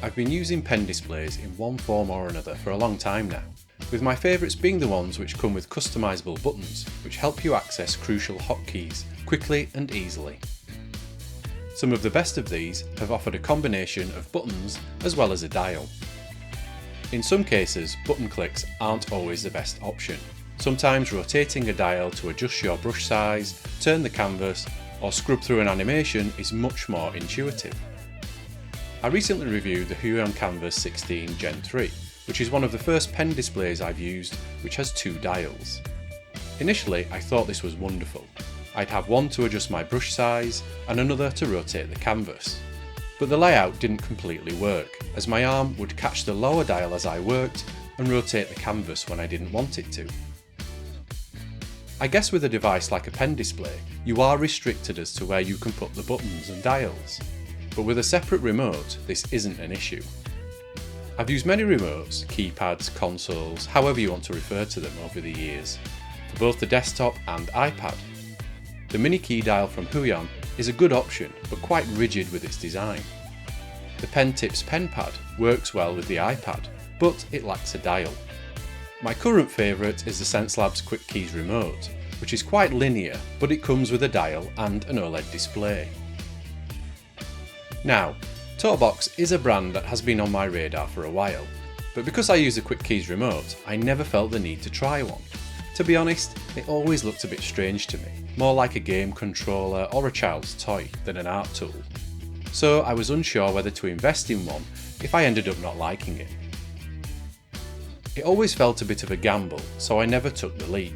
I've been using pen displays in one form or another for a long time now, with my favourites being the ones which come with customisable buttons which help you access crucial hotkeys quickly and easily. Some of the best of these have offered a combination of buttons as well as a dial. In some cases, button clicks aren't always the best option. Sometimes rotating a dial to adjust your brush size, turn the canvas, or scrub through an animation is much more intuitive. I recently reviewed the Huion Canvas 16 Gen 3, which is one of the first pen displays I've used which has two dials. Initially I thought this was wonderful. I'd have one to adjust my brush size and another to rotate the canvas. But the layout didn't completely work, as my arm would catch the lower dial as I worked and rotate the canvas when I didn't want it to. I guess with a device like a pen display, you are restricted as to where you can put the buttons and dials. But with a separate remote, this isn't an issue. I've used many remotes, keypads, consoles, however you want to refer to them over the years, for both the desktop and iPad. The mini key dial from Huion is a good option, but quite rigid with its design. The Pen-Tips pen pad works well with the iPad, but it lacks a dial. My current favourite is the SenseLabs Quick Keys remote, which is quite linear, but it comes with a dial and an OLED display. Now, TourBox is a brand that has been on my radar for a while, but because I use the Quick Keys remote, I never felt the need to try one. To be honest, it always looked a bit strange to me, more like a game controller or a child's toy than an art tool. So I was unsure whether to invest in one if I ended up not liking it. It always felt a bit of a gamble, so I never took the leap.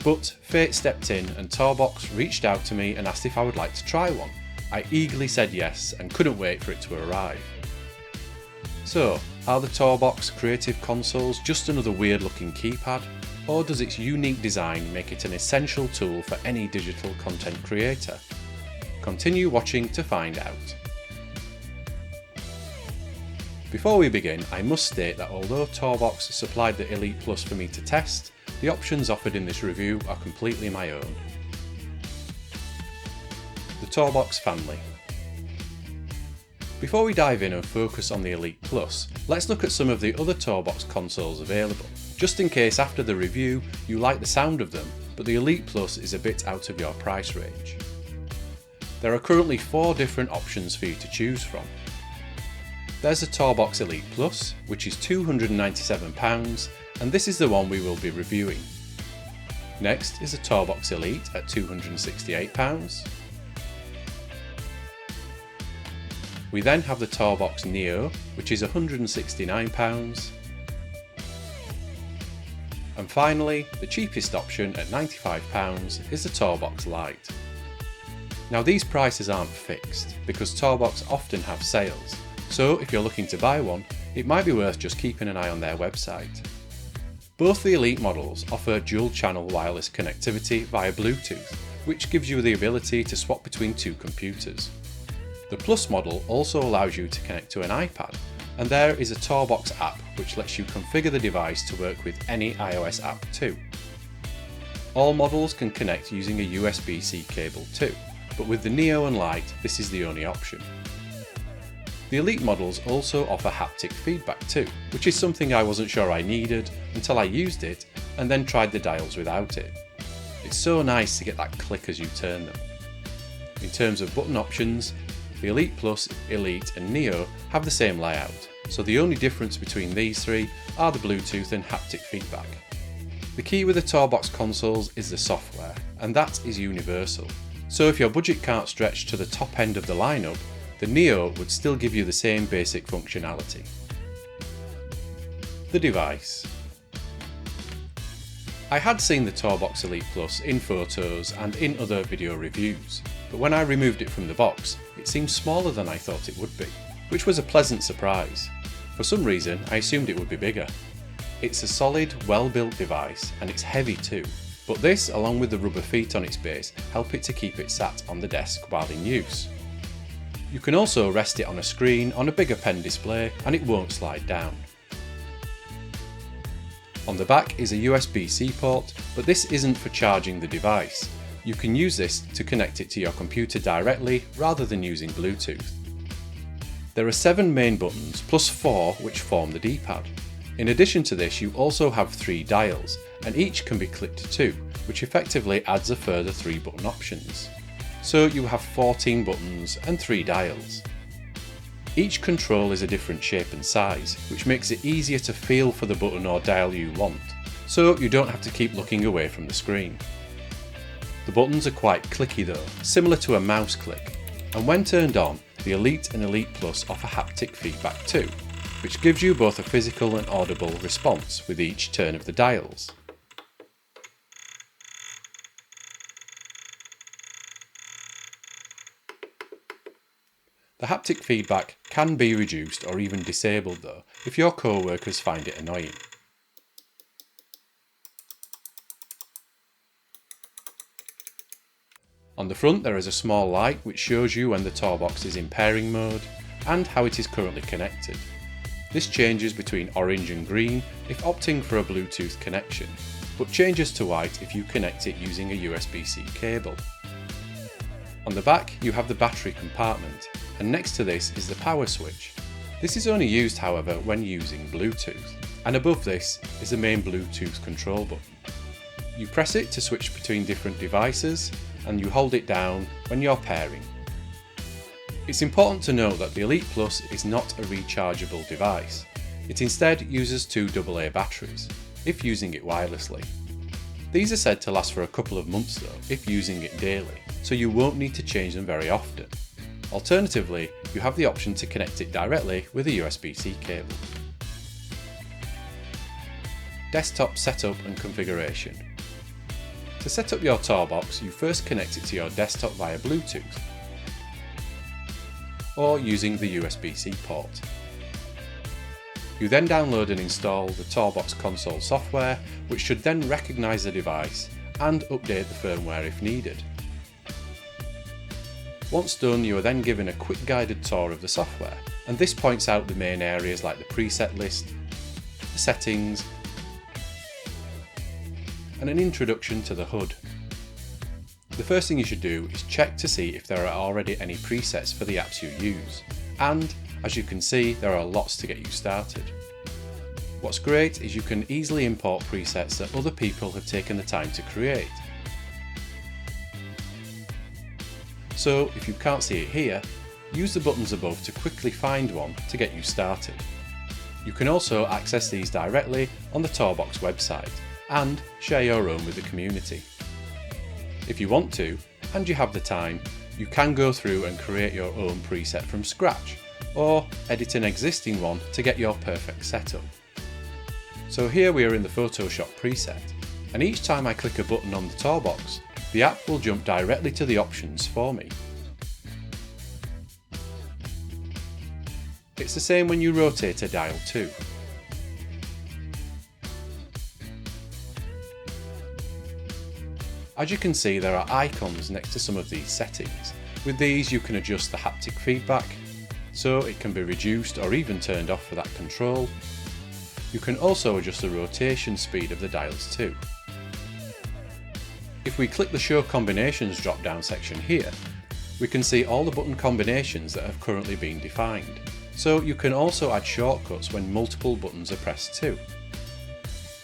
But fate stepped in and TourBox reached out to me and asked if I would like to try one. I eagerly said yes and couldn't wait for it to arrive. So, are the TourBox Creative Consoles just another weird looking keypad? Or does its unique design make it an essential tool for any digital content creator? Continue watching to find out. Before we begin, I must state that although TourBox supplied the Elite Plus for me to test, the options offered in this review are completely my own. The TourBox Family. Before we dive in and focus on the Elite Plus, let's look at some of the other TourBox consoles available, just in case after the review you like the sound of them, but the Elite Plus is a bit out of your price range. There are currently 4 different options for you to choose from. There's the TourBox Elite Plus, which is £297, and this is the one we will be reviewing. Next is the TourBox Elite at £268. We then have the TourBox Neo, which is £169. And finally, the cheapest option at £95 is the TourBox Lite. Now these prices aren't fixed, because TourBox often have sales, so if you're looking to buy one, it might be worth just keeping an eye on their website. Both the Elite models offer dual channel wireless connectivity via Bluetooth, which gives you the ability to swap between 2 computers. The Plus model also allows you to connect to an iPad, and there is a TourBox app which lets you configure the device to work with any iOS app too. All models can connect using a USB-C cable too, but with the Neo and Lite this is the only option. The Elite models also offer haptic feedback too, which is something I wasn't sure I needed until I used it and then tried the dials without it. It's so nice to get that click as you turn them. In terms of button options, the Elite Plus, Elite and Neo have the same layout, so the only difference between these 3 are the Bluetooth and haptic feedback. The key with the TourBox consoles is the software, and that is universal, so if your budget can't stretch to the top end of the lineup, the Neo would still give you the same basic functionality. The device. I had seen the TourBox Elite Plus in photos and in other video reviews, but when I removed it from the box, it seemed smaller than I thought it would be, which was a pleasant surprise. For some reason, I assumed it would be bigger. It's a solid, well-built device and it's heavy too, but this, along with the rubber feet on its base, help it to keep it sat on the desk while in use. You can also rest it on a screen on a bigger pen display and it won't slide down. On the back is a USB-C port, but this isn't for charging the device. You can use this to connect it to your computer directly rather than using Bluetooth. There are 7 main buttons plus 4 which form the D-pad. In addition to this, you also have 3 dials, and each can be clicked too, which effectively adds a further 3 button options. So you have 14 buttons and 3 dials. Each control is a different shape and size, which makes it easier to feel for the button or dial you want, so you don't have to keep looking away from the screen. The buttons are quite clicky though, similar to a mouse click, and when turned on, the Elite and Elite Plus offer haptic feedback too, which gives you both a physical and audible response with each turn of the dials. The haptic feedback can be reduced or even disabled though, if your co-workers find it annoying. On the front there is a small light which shows you when the TourBox is in pairing mode and how it is currently connected. This changes between orange and green if opting for a Bluetooth connection, but changes to white if you connect it using a USB-C cable. On the back you have the battery compartment, and next to this is the power switch. This is only used however when using Bluetooth, and above this is the main Bluetooth control button. You press it to switch between different devices, and you hold it down when you're pairing. It's important to note that the Elite Plus is not a rechargeable device. It instead uses 2 AA batteries, if using it wirelessly. These are said to last for a couple of months though, if using it daily, so you won't need to change them very often. Alternatively, you have the option to connect it directly with a USB-C cable. Desktop setup and configuration. To set up your TourBox, you first connect it to your desktop via Bluetooth, or using the USB-C port. You then download and install the TourBox console software, which should then recognise the device and update the firmware if needed. Once done, you are then given a quick guided tour of the software, and this points out the main areas like the preset list, the settings, and an introduction to the HUD. The first thing you should do is check to see if there are already any presets for the apps you use, and as you can see there are lots to get you started. What's great is you can easily import presets that other people have taken the time to create. So if you can't see it here, use the buttons above to quickly find one to get you started. You can also access these directly on the TourBox website and share your own with the community. If you want to, and you have the time, you can go through and create your own preset from scratch, or edit an existing one to get your perfect setup. So here we are in the Photoshop preset, and each time I click a button on the TourBox, the app will jump directly to the options for me. It's the same when you rotate a dial too. As you can see, there are icons next to some of these settings. With these you can adjust the haptic feedback, so it can be reduced or even turned off for that control. You can also adjust the rotation speed of the dials too. If we click the Show Combinations drop down section here, we can see all the button combinations that have currently been defined, so you can also add shortcuts when multiple buttons are pressed too.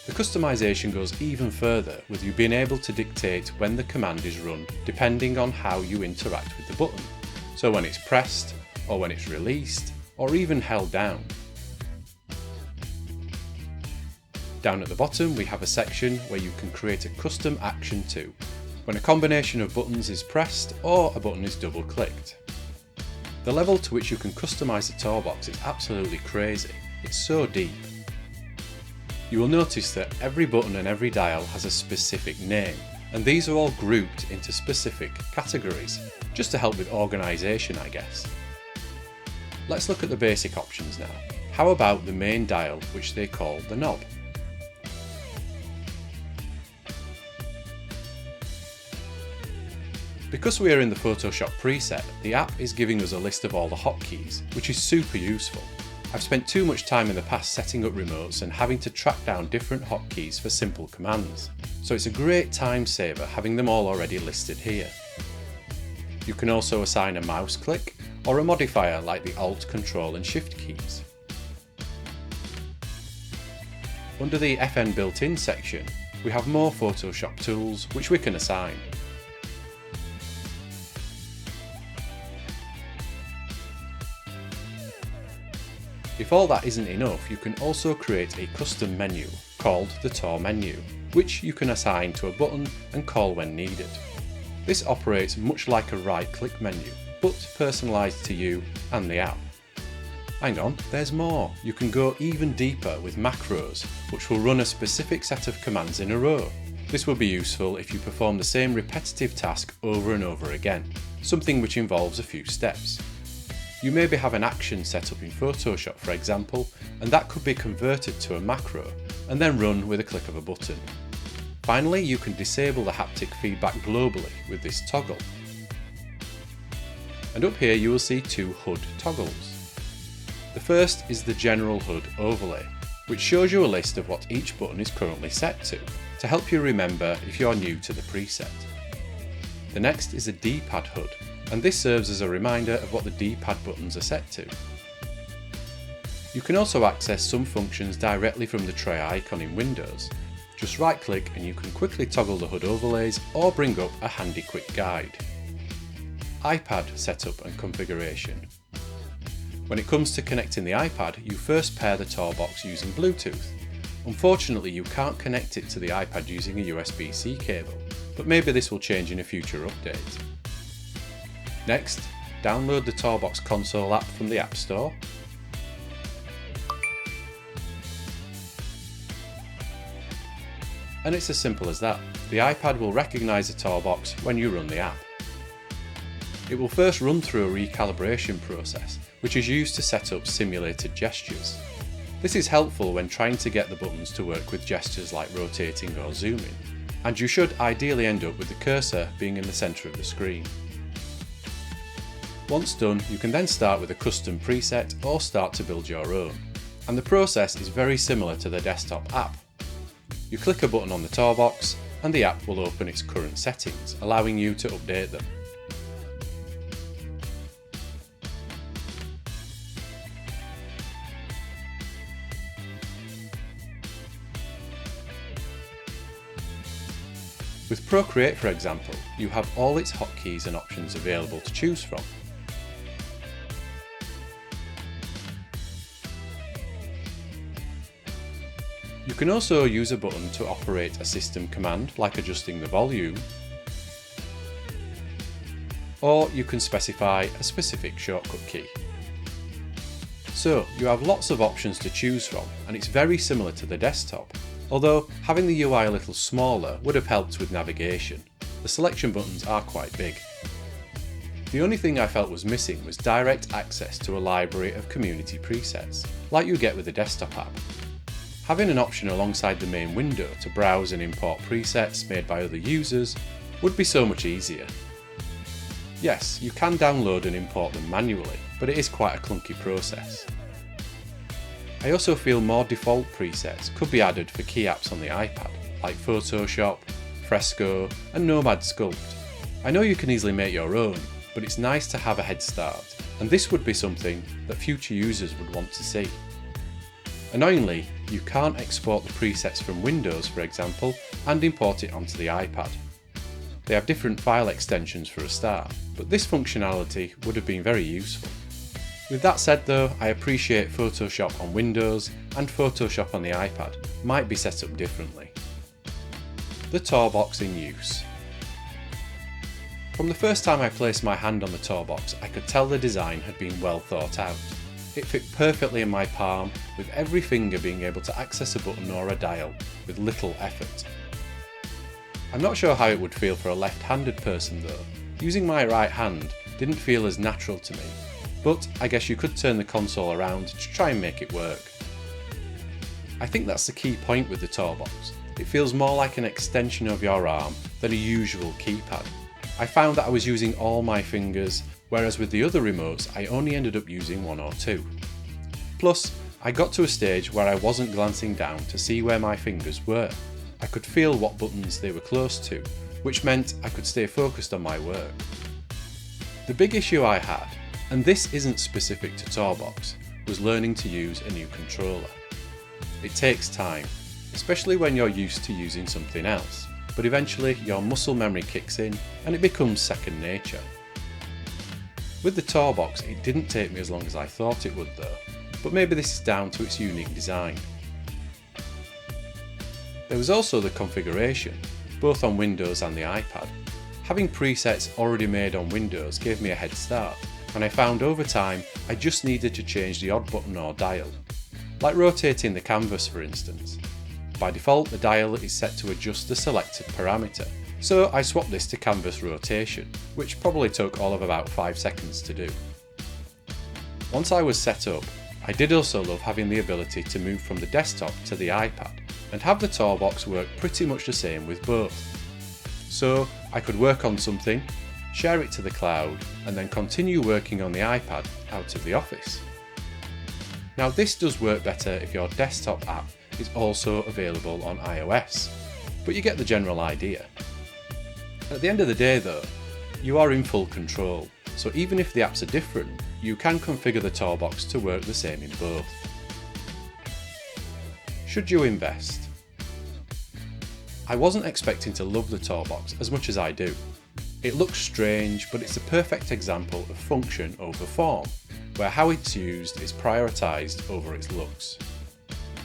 The customization goes even further, with you being able to dictate when the command is run depending on how you interact with the button, so when it's pressed, or when it's released, or even held down. Down at the bottom we have a section where you can create a custom action too, when a combination of buttons is pressed or a button is double clicked. The level to which you can customise the TourBox is absolutely crazy, it's so deep. You will notice that every button and every dial has a specific name, and these are all grouped into specific categories, just to help with organisation I guess. Let's look at the basic options now. How about the main dial, which they call the knob? Because we are in the Photoshop preset, the app is giving us a list of all the hotkeys, which is super useful. I've spent too much time in the past setting up remotes and having to track down different hotkeys for simple commands, so it's a great time saver having them all already listed here. You can also assign a mouse click or a modifier like the Alt, Control and Shift keys. Under the FN built-in section, we have more Photoshop tools which we can assign. If all that isn't enough, you can also create a custom menu called the Tour menu, which you can assign to a button and call when needed. This operates much like a right-click menu, but personalised to you and the app. Hang on, there's more. You can go even deeper with macros, which will run a specific set of commands in a row. This will be useful if you perform the same repetitive task over and over again, something which involves a few steps. You maybe have an action set up in Photoshop, for example, and that could be converted to a macro and then run with a click of a button. Finally, you can disable the haptic feedback globally with this toggle. And up here you will see two HUD toggles. The first is the General HUD overlay, which shows you a list of what each button is currently set to help you remember if you are new to the preset. The next is a D-pad HUD, and this serves as a reminder of what the D-pad buttons are set to. You can also access some functions directly from the tray icon in Windows. Just right click and you can quickly toggle the HUD overlays or bring up a handy quick guide. iPad setup and configuration. When it comes to connecting the iPad, you first pair the TourBox using Bluetooth. Unfortunately, you can't connect it to the iPad using a USB-C cable, but maybe this will change in a future update. Next, download the TourBox console app from the App Store. And it's as simple as that. The iPad will recognise the TourBox when you run the app. It will first run through a recalibration process, which is used to set up simulated gestures. This is helpful when trying to get the buttons to work with gestures like rotating or zooming, and you should ideally end up with the cursor being in the centre of the screen. Once done, you can then start with a custom preset or start to build your own. And the process is very similar to the desktop app. You click a button on the TourBox and the app will open its current settings, allowing you to update them. With Procreate, for example, you have all its hotkeys and options available to choose from. You can also use a button to operate a system command, like adjusting the volume, or you can specify a specific shortcut key. So you have lots of options to choose from, and it's very similar to the desktop, although having the UI a little smaller would have helped with navigation. The selection buttons are quite big. The only thing I felt was missing was direct access to a library of community presets, like you get with the desktop app. Having an option alongside the main window to browse and import presets made by other users would be so much easier. Yes, you can download and import them manually, but it is quite a clunky process. I also feel more default presets could be added for key apps on the iPad, like Photoshop, Fresco and Nomad Sculpt. I know you can easily make your own, but it's nice to have a head start, and this would be something that future users would want to see. Annoyingly, you can't export the presets from Windows, for example, and import it onto the iPad. They have different file extensions for a start, but this functionality would have been very useful. With that said though, I appreciate Photoshop on Windows and Photoshop on the iPad might be set up differently. The TourBox in use. From the first time I placed my hand on the TourBox, I could tell the design had been well thought out. It fit perfectly in my palm, with every finger being able to access a button or a dial with little effort. I'm not sure how it would feel for a left-handed person though. Using my right hand didn't feel as natural to me, but I guess you could turn the console around to try and make it work. I think that's the key point with the TourBox. It feels more like an extension of your arm than a usual keypad. I found that I was using all my fingers, whereas with the other remotes I only ended up using one or two. Plus, I got to a stage where I wasn't glancing down to see where my fingers were. I could feel what buttons they were close to, which meant I could stay focused on my work. The big issue I had And this isn't specific to TourBox, was learning to use a new controller. It takes time, especially when you're used to using something else, but eventually your muscle memory kicks in and it becomes second nature. With the TourBox, it didn't take me as long as I thought it would though, but maybe this is down to its unique design. There was also the configuration, both on Windows and the iPad. Having presets already made on Windows gave me a head start, and I found over time I just needed to change the odd button or dial, like rotating the canvas for instance. By default the dial is set to adjust the selected parameter, so I swapped this to canvas rotation, which probably took all of about 5 seconds to do. Once I was set up, I did also love having the ability to move from the desktop to the iPad, and have the TourBox work pretty much the same with both. So I could work on something, share it to the cloud, and then continue working on the iPad out of the office. Now this does work better if your desktop app is also available on iOS, but you get the general idea. At the end of the day though, you are in full control, so even if the apps are different, you can configure the TourBox to work the same in both. Should you invest? I wasn't expecting to love the TourBox as much as I do. It looks strange, but it's a perfect example of function over form, where how it's used is prioritised over its looks.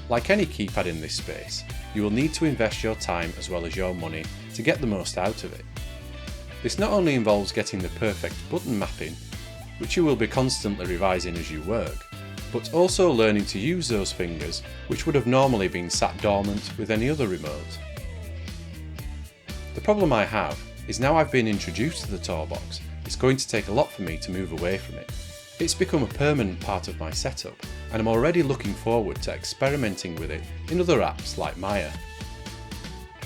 Like any keypad in this space, you will need to invest your time as well as your money to get the most out of it. This not only involves getting the perfect button mapping, which you will be constantly revising as you work, but also learning to use those fingers which would have normally been sat dormant with any other remote. The problem I have is now I've been introduced to the TourBox, it's going to take a lot for me to move away from it. It's become a permanent part of my setup, and I'm already looking forward to experimenting with it in other apps like Maya.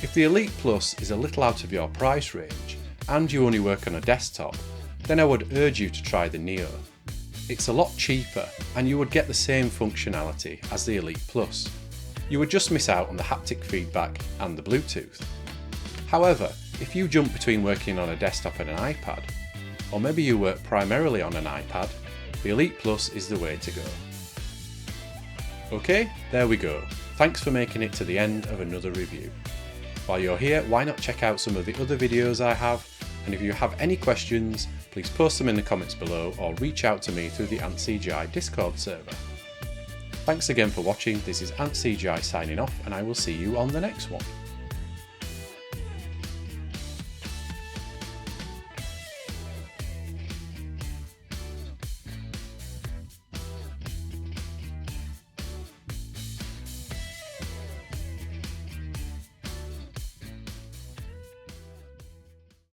If the Elite Plus is a little out of your price range, and you only work on a desktop, then I would urge you to try the Neo. It's a lot cheaper and you would get the same functionality as the Elite Plus. You would just miss out on the haptic feedback and the Bluetooth. However, if you jump between working on a desktop and an iPad, or maybe you work primarily on an iPad, the Elite Plus is the way to go. Okay, there we go. Thanks for making it to the end of another review. While you're here, why not check out some of the other videos I have, and if you have any questions, please post them in the comments below or reach out to me through the antCGi Discord server. Thanks again for watching, this is antCGi signing off and I will see you on the next one.